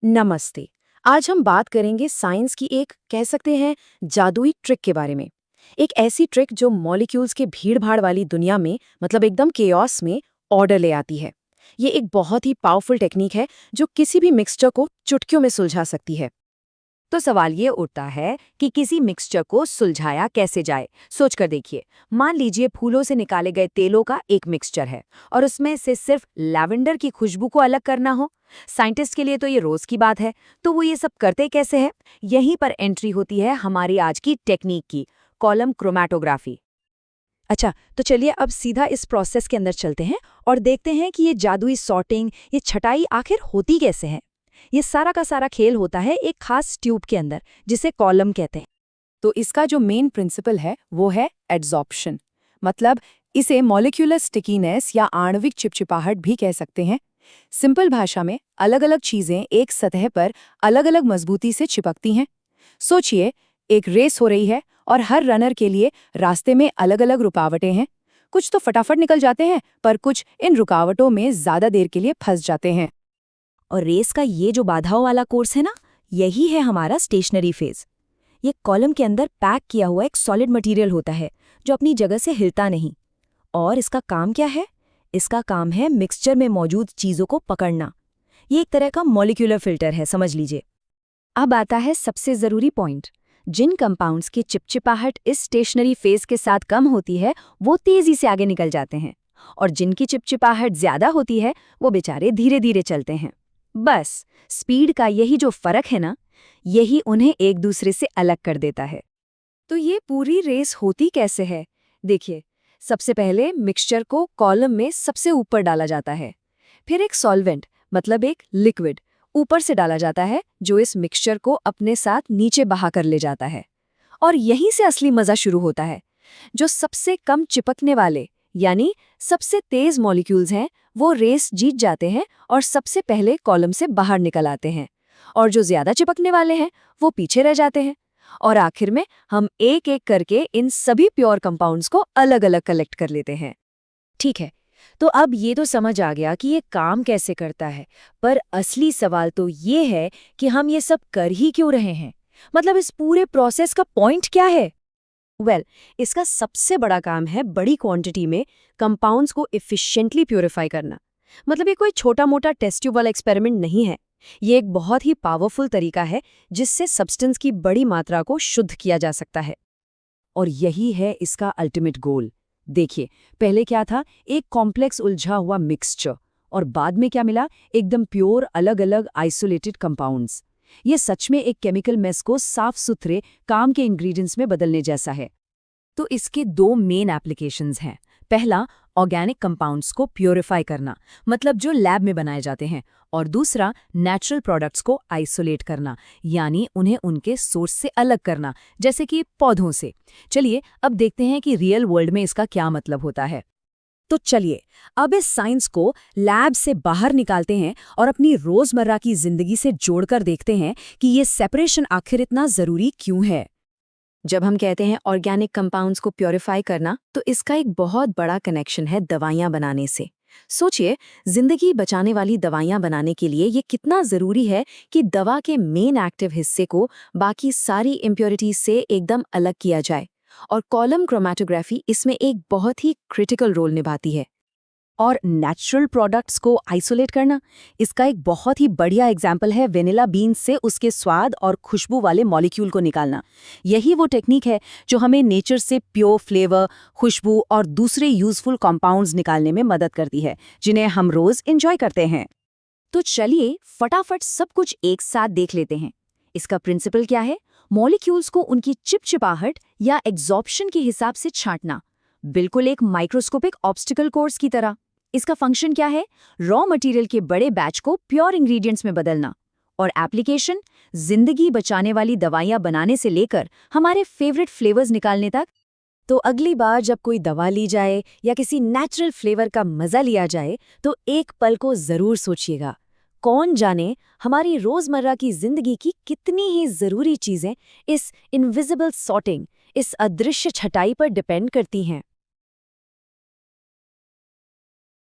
नमस्ते। आज हम बात करेंगे साइंस की एक कह सकते हैं जादुई ट्रिक के बारे में। एक ऐसी ट्रिक जो मॉलिक्यूल्स के भीड़-भाड़ वाली दुनिया में मतलब एकदम केओस में ऑर्डर ले आती है। ये एक बहुत ही पावरफुल टेक्निक है जो किसी भी मिक्सचर को चुटकियों में सुलझा सकती है। तो सवाल ये उठता है कि किसी मिक्सचर को सुलझाया कैसे जाए। सोचकर देखिए, मान लीजिए फूलों से निकाले गए तेलों का एक मिक्सचर है और उसमें से सिर्फ लैवेंडर की खुशबू को अलग करना हो। साइंटिस्ट के लिए तो ये रोज की बात है, तो वो ये सब करते कैसे हैं? यहीं पर एंट्री होती है हमारी आज की टेक्निक की, कॉलम क्रोमैटोग्राफी। अच्छा, तो चलिए अब सीधा इस प्रोसेस के अंदर चलते हैं और देखते हैं कि ये जादुई सॉर्टिंग, ये छटाई आखिर होती कैसे है। ये सारा का सारा खेल होता है एक खास ट्यूब के अंदर, जिसे कॉलम कहते हैं। तो इसका जो मेन प्रिंसिपल है वो है एड्सॉर्प्शन। मतलब इसे मॉलिक्यूलर स्टिकीनेस या आणविक चिपचिपाहट भी कह सकते हैं। सिंपल भाषा में अलग-अलग चीजें एक सतह पर अलग-अलग मजबूती से चिपकती हैं। सोचिए, एक रेस हो रही है और हर रनर के लिए रास्ते में अलग-अलग रुकावटें हैं। कुछ तो फटाफट निकल जाते हैं, पर कुछ इन रुकावटों में ज्यादा देर के लिए फंस जाते हैं। और रेस का ये जो बाधाओं वाला कोर्स है ना, यही है हमारा स्टेशनरी फेज। ये कॉलम के अंदर पैक किया हुआ एक सॉलिड मटेरियल होता है जो अपनी जगह से हिलता नहीं। और इसका काम क्या है? इसका काम है मिक्सचर में मौजूद चीजों को पकड़ना। ये एक तरह का मॉलिक्यूलर फिल्टर है, समझ लीजिए। अब आता है सबसे जरूरी पॉइंट। जिन कंपाउंड्स की चिपचिपाहट इस स्टेशनरी फेज के साथ कम होती है, वो तेजी से आगे निकल जाते हैं, और जिनकी चिपचिपाहट ज्यादा होती है, वो बेचारे धीरे धीरे चलते हैं। बस स्पीड का यही जो फर्क है ना, यही उन्हें एक दूसरे से अलग कर देता है। तो ये पूरी रेस होती कैसे है? देखिए, सबसे पहले मिक्सचर को कॉलम में सबसे ऊपर डाला जाता है। फिर एक सॉल्वेंट मतलब एक लिक्विड ऊपर से डाला जाता है जो इस मिक्सचर को अपने साथ नीचे बहा कर ले जाता है। और यहीं से असली मजा शुरू होता है। जो सबसे कम चिपकने वाले यानी सबसे तेज मॉलिक्यूल्स हैं, वो रेस जीत जाते हैं और सबसे पहले कॉलम से बाहर निकल आते हैं। और जो ज्यादा चिपकने वाले हैं, वो पीछे रह जाते हैं। और आखिर में हम एक एक करके इन सभी प्योर कंपाउंड्स को अलग-अलग कलेक्ट कर लेते हैं। ठीक है, तो अब ये तो समझ आ गया कि ये काम कैसे करता है, पर असली सवाल तो ये है कि हम ये सब कर ही क्यों रहे हैं? मतलब इस पूरे प्रोसेस का पॉइंट क्या है? इसका सबसे बड़ा काम है बड़ी क्वांटिटी में कंपाउंड्स को एफिशिएंटली प्यूरिफाई करना। मतलब ये कोई छोटा मोटा टेस्ट ट्यूब वाला एक्सपेरिमेंट नहीं है। ये एक बहुत ही पावरफुल तरीका है जिससे सब्सटेंस की बड़ी मात्रा को शुद्ध किया जा सकता है। और यही है इसका अल्टीमेट गोल। देखिए, पहले क्या था? एक कॉम्प्लेक्स उलझा हुआ मिक्सचर, और बाद में क्या मिला? एकदम प्योर अलग अलग आइसोलेटेड कंपाउंड्स। ये सच में एक केमिकल मेस को साफ सुथरे काम के इंग्रेडिएंट्स में बदलने जैसा है। तो इसके दो मेन एप्लीकेशंस हैं। पहला, ऑर्गेनिक कंपाउंड्स को प्योरीफाई करना, मतलब जो लैब में बनाए जाते हैं, और दूसरा, नेचुरल प्रोडक्ट्स को आइसोलेट करना, यानी उन्हें उनके सोर्स से अलग करना, जैसे कि पौधों से। चलिए अब देखते हैं कि रियल वर्ल्ड में इसका क्या मतलब होता है। तो चलिए अब इस साइंस को लैब से बाहर निकालते हैं और अपनी रोजमर्रा की जिंदगी से जोड़कर देखते हैं कि ये सेपरेशन आखिर इतना जरूरी क्यों है। जब हम कहते हैं ऑर्गेनिक कंपाउंड्स को प्योरीफाई करना, तो इसका एक बहुत बड़ा कनेक्शन है दवाइयां बनाने से। सोचिए, जिंदगी बचाने वाली दवाइयां बनाने के लिए ये कितना जरूरी है कि दवा के मेन एक्टिव हिस्से को बाकी सारी इम्प्योरिटीज से एकदम अलग किया जाए। और कॉलम क्रोमैटोग्राफी इसमें एक बहुत ही क्रिटिकल रोल निभाती है। और नेचुरल प्रोडक्ट्स को आइसोलेट करना, इसका एक बहुत ही बढ़िया एग्जाम्पल है वेनिला बीन्स से उसके स्वाद और खुशबू वाले मॉलिक्यूल को निकालना। यही वो टेक्निक है जो हमें नेचर से प्योर फ्लेवर, खुशबू और दूसरे यूजफुल कंपाउंड्स निकालने में मदद करती है, जिन्हें हम रोज एंजॉय करते हैं। तो चलिए फटाफट सब कुछ एक साथ देख लेते हैं। इसका प्रिंसिपल क्या है? मॉलिक्यूल्स को उनकी चिपचिपाहट या एग्जॉर्प्शन के हिसाब से छांटना, बिल्कुल एक माइक्रोस्कोपिक ऑब्स्टिकल कोर्स की तरह। इसका फंक्शन क्या है? रॉ मटेरियल के बड़े बैच को प्योर इंग्रेडिएंट्स में बदलना। और एप्लीकेशन, जिंदगी बचाने वाली दवाइयां बनाने से लेकर हमारे फेवरेट फ्लेवर्स निकालने तक। तो अगली बार जब कोई दवा ली जाए या किसी नेचुरल फ्लेवर का मजा लिया जाए, तो एक पल को जरूर सोचिएगा, कौन जाने हमारी रोजमर्रा की जिंदगी की कितनी ही जरूरी चीजें इस इनविजिबल सॉर्टिंग, इस अदृश्य छटाई पर डिपेंड करती हैं।